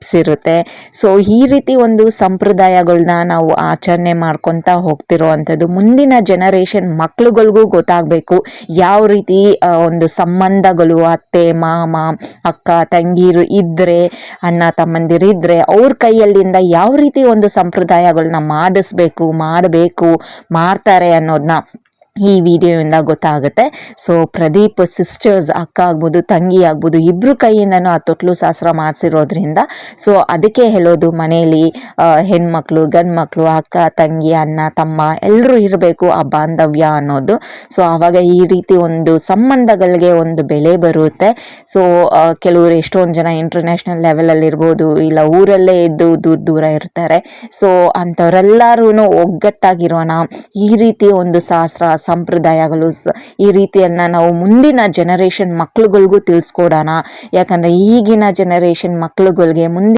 Tips ಇರುತ್ತೆ. So ಈ ರೀತಿ ಒಂದು ಸಂಪ್ರದಾಯಗಳನ್ನ ನಾವು ಆಚರಣೆ ಮಾಡ್ಕೊತಾ ಹೋಗ್ತಿರೋವಂಥದ್ದು ಮುಂದಿನ ಜನರೇಷನ್ ಮಕ್ಳುಗಳಿಗೂ ಗೊತ್ತಾಗಬೇಕು. ಯಾವ ರೀತಿ ಒಂದು ಸಂಬಂಧಗಳು ಅತ್ತೆ ಮಾಮ ಅಕ್ಕ ತಂಗಿರು ಇದ್ರೆ, ಅಣ್ಣ ತಮ್ಮಂದಿರಿದ್ರೆ ಅವ್ರ ಕೈಯಲ್ಲಿಂದ ಯಾವ ರೀತಿ ಒಂದು ಸಂಪ್ರದಾಯಗಳನ್ನ ಮಾಡಬೇಕು ಮಾಡ್ತಾರೆ ಅನ್ನೋದನ್ನ ಈ ವಿಡಿಯೋಯಿಂದ ಗೊತ್ತಾಗುತ್ತೆ. ಸೊ ಪ್ರದೀಪ್ ಸಿಸ್ಟರ್ಸ್, ಅಕ್ಕ ಆಗ್ಬೋದು ತಂಗಿ ಆಗ್ಬೋದು, ಇಬ್ರು ಕೈಯಿಂದನೂ ಆ ತೊಟ್ಲು ಶಾಸ್ತ್ರ ಮಾಡಿಸಿರೋದ್ರಿಂದ ಸೊ ಅದಕ್ಕೆ ಹೇಳೋದು, ಮನೆಯಲ್ಲಿ ಹೆಣ್ಮಕ್ಳು ಗಂಡು ಮಕ್ಕಳು ಅಕ್ಕ ತಂಗಿ ಅಣ್ಣ ತಮ್ಮ ಎಲ್ಲರೂ ಇರಬೇಕು ಆ ಬಾಂಧವ್ಯ ಅನ್ನೋದು. ಸೊ ಆವಾಗ ಈ ರೀತಿ ಒಂದು ಸಂಬಂಧಗಳಿಗೆ ಒಂದು ಬೆಲೆ ಬರುತ್ತೆ. ಸೊ ಕೆಲವರು ಎಷ್ಟೊಂದು ಜನ ಇಂಟರ್ನ್ಯಾಷನಲ್ ಲೆವೆಲಲ್ಲಿ ಇರ್ಬೋದು, ಇಲ್ಲ ಊರಲ್ಲೇ ಇದ್ದು ದೂರ ಇರ್ತಾರೆ. ಸೊ ಅಂಥವರೆಲ್ಲರೂ ಒಗ್ಗಟ್ಟಾಗಿರೋಣ, ಈ ರೀತಿ ಒಂದು ಶಾಸ್ತ್ರ ಸಂಪ್ರದಾಯಗಳು ಈ ರೀತಿಯನ್ನ ನಾವು ಮುಂದಿನ ಜನರೇಷನ್ ಮಕ್ಳುಗಳಿಗೂ ತಿಳಿಸ್ಕೊಡೋಣ. ಯಾಕಂದ್ರೆ ಈಗಿನ ಜನರೇಷನ್ ಮಕ್ಳುಗಳಿಗೆ ಮುಂದೆ